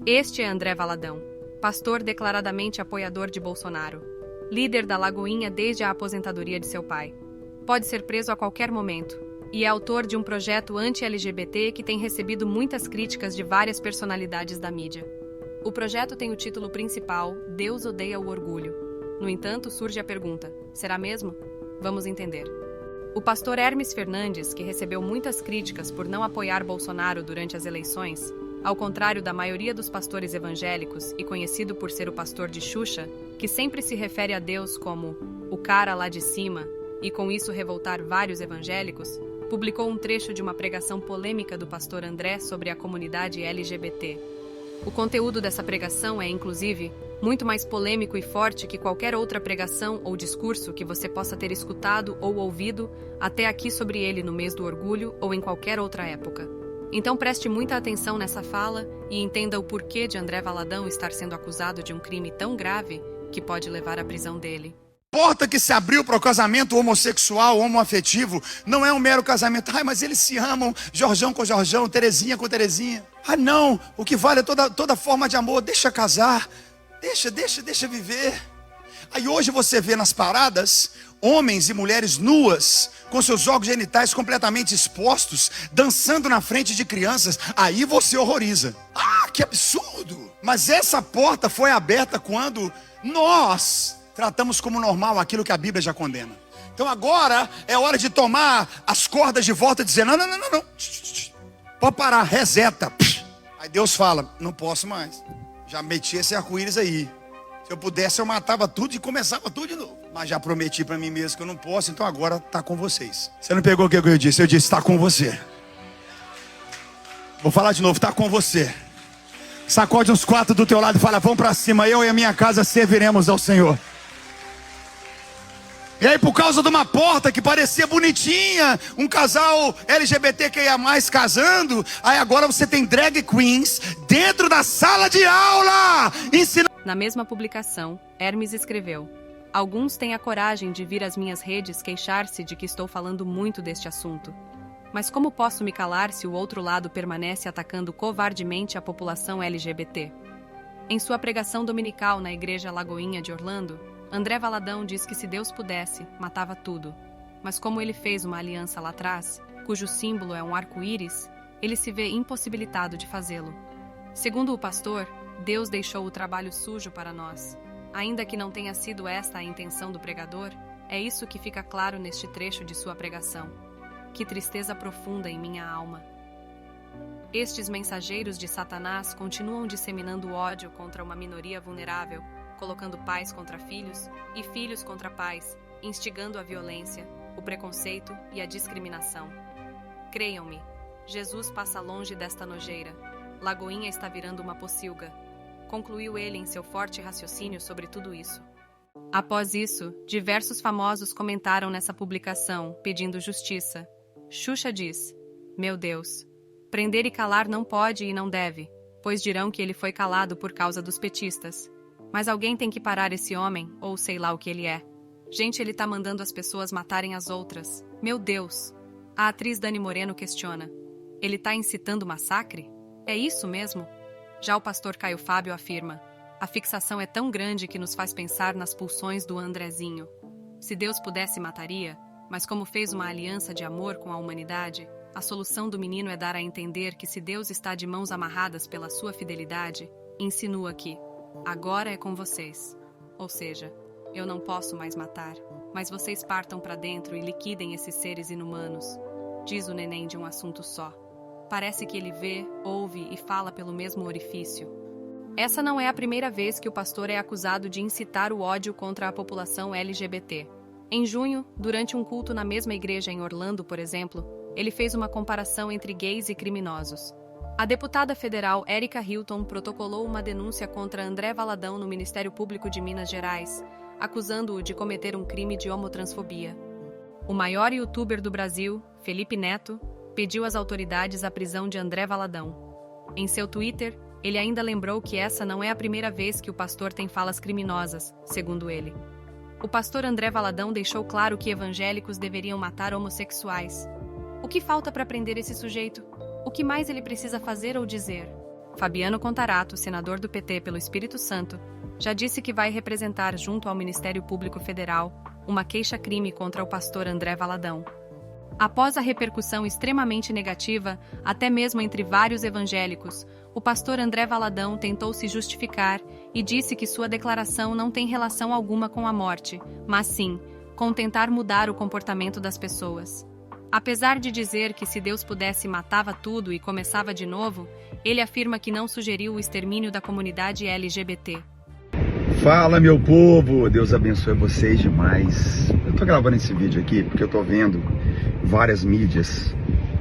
Este é André Valadão, pastor declaradamente apoiador de Bolsonaro, líder da Lagoinha desde a aposentadoria de seu pai. Pode ser preso a qualquer momento e é autor de um projeto anti-LGBT que tem recebido muitas críticas de várias personalidades da mídia. O projeto tem o título principal Deus odeia o orgulho. No entanto, surge a pergunta: será mesmo? Vamos entender. O pastor Hermes Fernandes, que recebeu muitas críticas por não apoiar Bolsonaro durante as eleições, ao contrário da maioria dos pastores evangélicos e conhecido por ser o pastor de Xuxa, que sempre se refere a Deus como o cara lá de cima e com isso revoltar vários evangélicos, publicou um trecho de uma pregação polêmica do pastor André sobre a comunidade LGBT. O conteúdo dessa pregação é, inclusive, muito mais polêmico e forte que qualquer outra pregação ou discurso que você possa ter escutado ou ouvido até aqui sobre ele no mês do orgulho ou em qualquer outra época. Então preste muita atenção nessa fala e entenda o porquê de André Valadão estar sendo acusado de um crime tão grave que pode levar à prisão dele. A porta que se abriu para o casamento homossexual, homoafetivo, não é um mero casamento. Ai, mas eles se amam, Jorjão com Jorjão, Terezinha com Terezinha. Ah, não, o que vale é toda forma de amor. Deixa casar, deixa viver. Aí hoje você vê nas paradas homens e mulheres nuas, com seus órgãos genitais completamente expostos, dançando na frente de crianças. Aí você horroriza. Ah, que absurdo! Mas essa porta foi aberta quando nós tratamos como normal aquilo que a Bíblia já condena. Então agora é hora de tomar as cordas de volta e dizer: não. Pode parar, reseta. Aí Deus fala: não posso mais. Já meti esse arco-íris aí. Se eu pudesse, eu matava tudo e começava tudo de novo. Mas já prometi para mim mesmo que eu não posso, então agora está com vocês. Você não pegou o que eu disse? Eu disse: está com você. Vou falar de novo: está com você. Sacode uns 4 do teu lado e fala: vamos para cima, eu e a minha casa serviremos ao Senhor. E aí, por causa de uma porta que parecia bonitinha, um casal LGBTQIA+, casando, aí agora você tem drag queens dentro da sala de aula, ensinando. Na mesma publicação, Hermes escreveu: alguns têm a coragem de vir às minhas redes queixar-se de que estou falando muito deste assunto. Mas como posso me calar se o outro lado permanece atacando covardemente a população LGBT? Em sua pregação dominical na Igreja Lagoinha de Orlando, André Valadão diz que se Deus pudesse, matava tudo. Mas como ele fez uma aliança lá atrás, cujo símbolo é um arco-íris, ele se vê impossibilitado de fazê-lo. Segundo o pastor, Deus deixou o trabalho sujo para nós. Ainda que não tenha sido esta a intenção do pregador, é isso que fica claro neste trecho de sua pregação. Que tristeza profunda em minha alma. Estes mensageiros de Satanás continuam disseminando ódio contra uma minoria vulnerável, colocando pais contra filhos e filhos contra pais, instigando a violência, o preconceito e a discriminação. Creiam-me, Jesus passa longe desta nojeira. Lagoinha está virando uma pocilga. Concluiu ele em seu forte raciocínio sobre tudo isso. Após isso, diversos famosos comentaram nessa publicação, pedindo justiça. Xuxa diz: meu Deus, prender e calar não pode e não deve, pois dirão que ele foi calado por causa dos petistas. Mas alguém tem que parar esse homem, ou sei lá o que ele é. Gente, ele tá mandando as pessoas matarem as outras. Meu Deus! A atriz Dani Moreno questiona: ele tá incitando massacre? É isso mesmo? Já o pastor Caio Fábio afirma: a fixação é tão grande que nos faz pensar nas pulsões do Andrezinho. Se Deus pudesse, mataria, mas como fez uma aliança de amor com a humanidade, a solução do menino é dar a entender que se Deus está de mãos amarradas pela sua fidelidade, insinua que agora é com vocês. Ou seja, eu não posso mais matar, mas vocês partam para dentro e liquidem esses seres inumanos. Diz o neném de um assunto só. Parece que ele vê, ouve e fala pelo mesmo orifício. Essa não é a primeira vez que o pastor é acusado de incitar o ódio contra a população LGBT. Em junho, durante um culto na mesma igreja em Orlando, por exemplo, ele fez uma comparação entre gays e criminosos. A deputada federal Érica Hilton protocolou uma denúncia contra André Valadão no Ministério Público de Minas Gerais, acusando-o de cometer um crime de homotransfobia. O maior youtuber do Brasil, Felipe Neto, pediu às autoridades a prisão de André Valadão. Em seu Twitter, ele ainda lembrou que essa não é a primeira vez que o pastor tem falas criminosas, segundo ele. O pastor André Valadão deixou claro que evangélicos deveriam matar homossexuais. O que falta para prender esse sujeito? O que mais ele precisa fazer ou dizer? Fabiano Contarato, senador do PT pelo Espírito Santo, já disse que vai representar junto ao Ministério Público Federal uma queixa-crime contra o pastor André Valadão. Após a repercussão extremamente negativa, até mesmo entre vários evangélicos, o pastor André Valadão tentou se justificar e disse que sua declaração não tem relação alguma com a morte, mas sim com tentar mudar o comportamento das pessoas. Apesar de dizer que se Deus pudesse matava tudo e começava de novo, ele afirma que não sugeriu o extermínio da comunidade LGBT. Fala, meu povo, Deus abençoe vocês demais. Eu tô gravando esse vídeo aqui porque eu tô vendo várias mídias,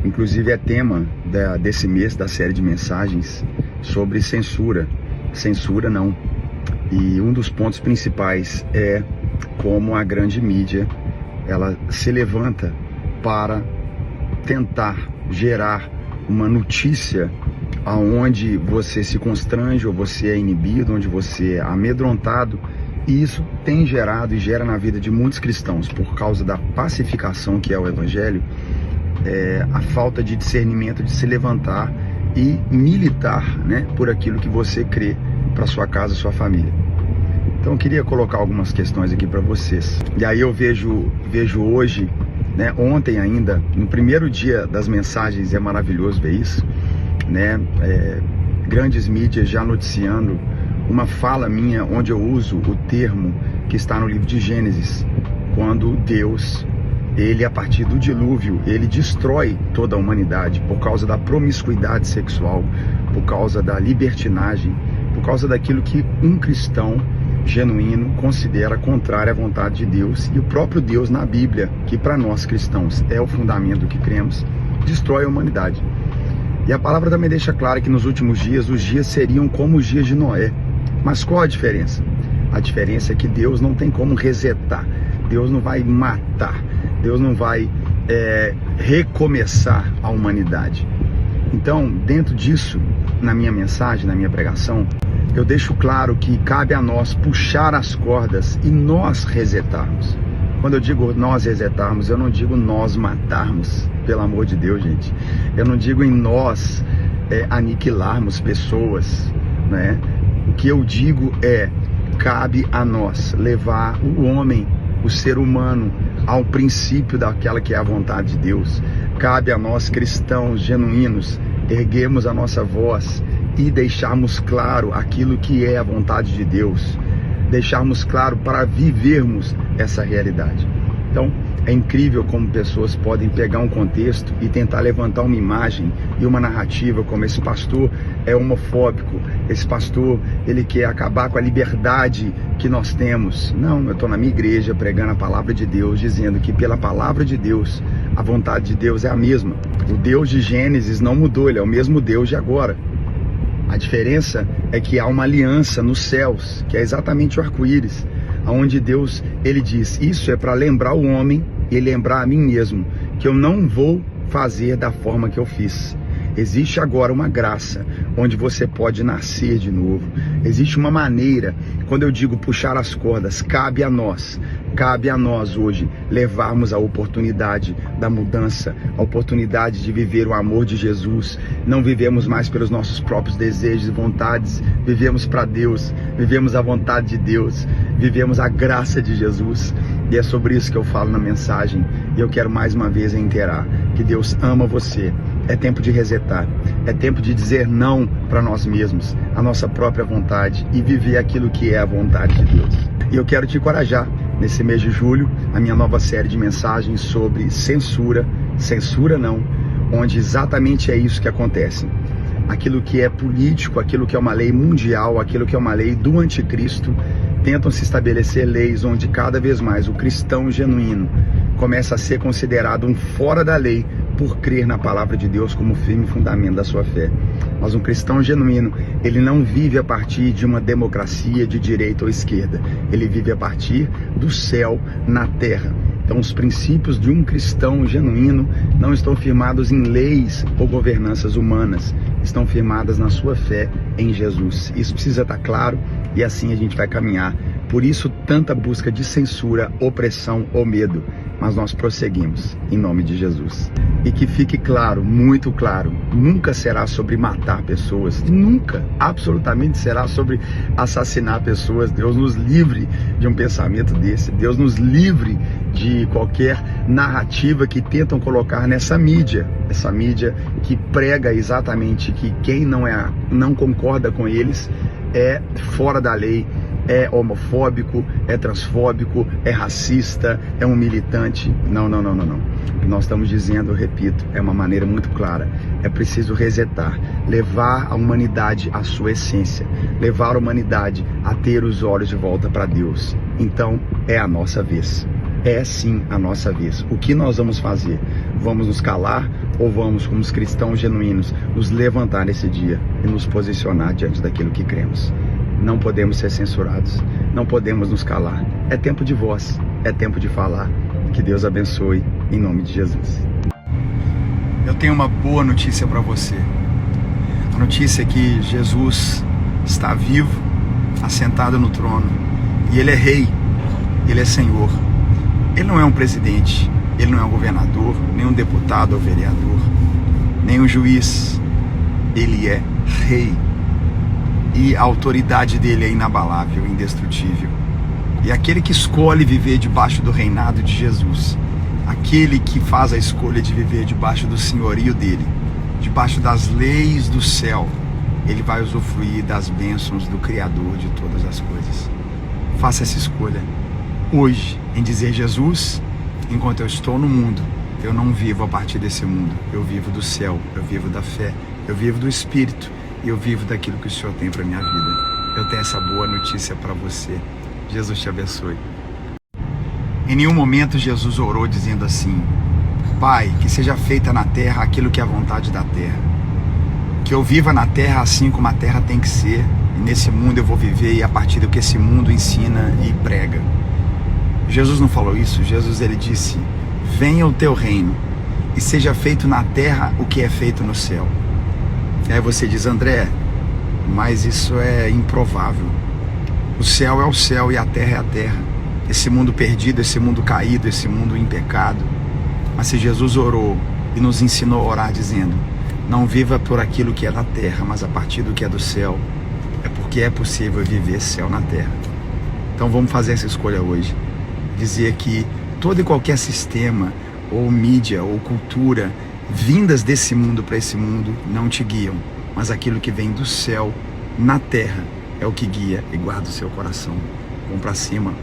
inclusive é tema desse mês da série de mensagens sobre censura. Censura não. E um dos pontos principais é como a grande mídia ela se levanta para tentar gerar uma notícia aonde você se constrange ou você é inibido, onde você é amedrontado, e isso tem gerado e gera na vida de muitos cristãos, por causa da pacificação que é o evangelho, a falta de discernimento de se levantar e militar, né, por aquilo que você crê para sua casa, sua família. Então eu queria colocar algumas questões aqui para vocês. E aí eu vejo hoje, né, ontem ainda, no primeiro dia das mensagens, é maravilhoso ver isso, né, grandes mídias já noticiando uma fala minha onde eu uso o termo que está no livro de Gênesis, quando Deus, ele a partir do dilúvio, ele destrói toda a humanidade por causa da promiscuidade sexual, por causa da libertinagem, por causa daquilo que um cristão genuíno considera contrário à vontade de Deus, e o próprio Deus na Bíblia, que para nós cristãos é o fundamento do que cremos, destrói a humanidade. E a palavra também deixa claro que nos últimos dias, os dias seriam como os dias de Noé. Mas qual a diferença? A diferença é que Deus não tem como resetar, Deus não vai matar, Deus não vai recomeçar a humanidade. Então, dentro disso, na minha mensagem, na minha pregação, eu deixo claro que cabe a nós puxar as cordas e nós resetarmos. Quando eu digo nós resetarmos, eu não digo nós matarmos, pelo amor de Deus, gente. Eu não digo em nós aniquilarmos pessoas, né? O que eu digo cabe a nós levar o homem, o ser humano, ao princípio daquela que é a vontade de Deus. Cabe a nós, cristãos genuínos, erguermos a nossa voz e deixarmos claro aquilo que é a vontade de Deus, deixarmos claro para vivermos essa realidade. Então, é incrível como pessoas podem pegar um contexto e tentar levantar uma imagem e uma narrativa, como esse pastor é homofóbico, esse pastor, ele quer acabar com a liberdade que nós temos. Não, eu estou na minha igreja pregando a palavra de Deus, dizendo que pela palavra de Deus, a vontade de Deus é a mesma. O Deus de Gênesis não mudou, ele é o mesmo Deus de agora. A diferença é que há uma aliança nos céus, que é exatamente o arco-íris, onde Deus, ele diz, isso é para lembrar o homem e lembrar a mim mesmo, que eu não vou fazer da forma que eu fiz. Existe agora uma graça, onde você pode nascer de novo. Existe uma maneira, quando eu digo puxar as cordas, cabe a nós hoje levarmos a oportunidade da mudança, a oportunidade de viver o amor de Jesus. Não vivemos mais pelos nossos próprios desejos e vontades, vivemos para Deus, vivemos a vontade de Deus, vivemos a graça de Jesus. E é sobre isso que eu falo na mensagem, e eu quero mais uma vez reiterar que Deus ama você. É tempo de resetar, é tempo de dizer não para nós mesmos, a nossa própria vontade, e viver aquilo que é a vontade de Deus. E eu quero te encorajar, nesse mês de julho, a minha nova série de mensagens sobre censura não, onde exatamente é isso que acontece. Aquilo que é político, aquilo que é uma lei mundial, aquilo que é uma lei do anticristo, tentam se estabelecer leis onde cada vez mais o cristão genuíno começa a ser considerado um fora da lei, por crer na palavra de Deus como firme fundamento da sua fé. Mas um cristão genuíno, ele não vive a partir de uma democracia de direita ou esquerda. Ele vive a partir do céu na terra. Então os princípios de um cristão genuíno não estão firmados em leis ou governanças humanas. Estão firmadas na sua fé em Jesus. Isso precisa estar claro, e assim a gente vai caminhar. Por isso tanta busca de censura, opressão ou medo. mas nós prosseguimos em nome de Jesus. E que fique claro, muito claro, nunca será sobre matar pessoas, nunca, absolutamente será sobre assassinar pessoas. Deus nos livre de um pensamento desse, Deus nos livre de qualquer narrativa que tentam colocar nessa mídia, essa mídia que prega exatamente que quem não concorda com eles é fora da lei, é homofóbico, é transfóbico, é racista, é um militante. Não. O que nós estamos dizendo, eu repito, é uma maneira muito clara. É preciso resetar, levar a humanidade à sua essência, levar a humanidade a ter os olhos de volta para Deus. Então, é a nossa vez. É sim a nossa vez. O que nós vamos fazer? Vamos nos calar ou vamos, como os cristãos genuínos, nos levantar nesse dia e nos posicionar diante daquilo que cremos? Não podemos ser censurados, não podemos nos calar. É tempo de voz, é tempo de falar. Que Deus abençoe, em nome de Jesus. Eu tenho uma boa notícia para você. A notícia é que Jesus está vivo, assentado no trono, e Ele é Rei, Ele é Senhor. Ele não é um presidente, Ele não é um governador, nem um deputado ou vereador, nem um juiz. Ele é Rei. E a autoridade dele é inabalável, indestrutível. E aquele que escolhe viver debaixo do reinado de Jesus, aquele que faz a escolha de viver debaixo do senhorio dele, debaixo das leis do céu, ele vai usufruir das bênçãos do Criador de todas as coisas. Faça essa escolha hoje, em dizer: Jesus, enquanto eu estou no mundo, eu não vivo a partir desse mundo, eu vivo do céu, eu vivo da fé, eu vivo do Espírito, e eu vivo daquilo que o Senhor tem para minha vida. Eu tenho essa boa notícia para você. Jesus te abençoe. Em nenhum momento Jesus orou dizendo assim: Pai, que seja feita na terra aquilo que é a vontade da terra. Que eu viva na terra assim como a terra tem que ser. E nesse mundo eu vou viver e a partir do que esse mundo ensina e prega. Jesus não falou isso. Jesus, ele disse: venha o teu reino e seja feito na terra o que é feito no céu. E aí você diz: André, mas isso é improvável. O céu é o céu e a terra é a terra. Esse mundo perdido, esse mundo caído, esse mundo em pecado. Mas se Jesus orou e nos ensinou a orar dizendo: não viva por aquilo que é da terra, mas a partir do que é do céu, é porque é possível viver céu na terra. Então vamos fazer essa escolha hoje. Dizer que todo e qualquer sistema, ou mídia, ou cultura, vindas desse mundo para esse mundo não te guiam, mas aquilo que vem do céu na terra é o que guia e guarda o seu coração. Vamos para cima.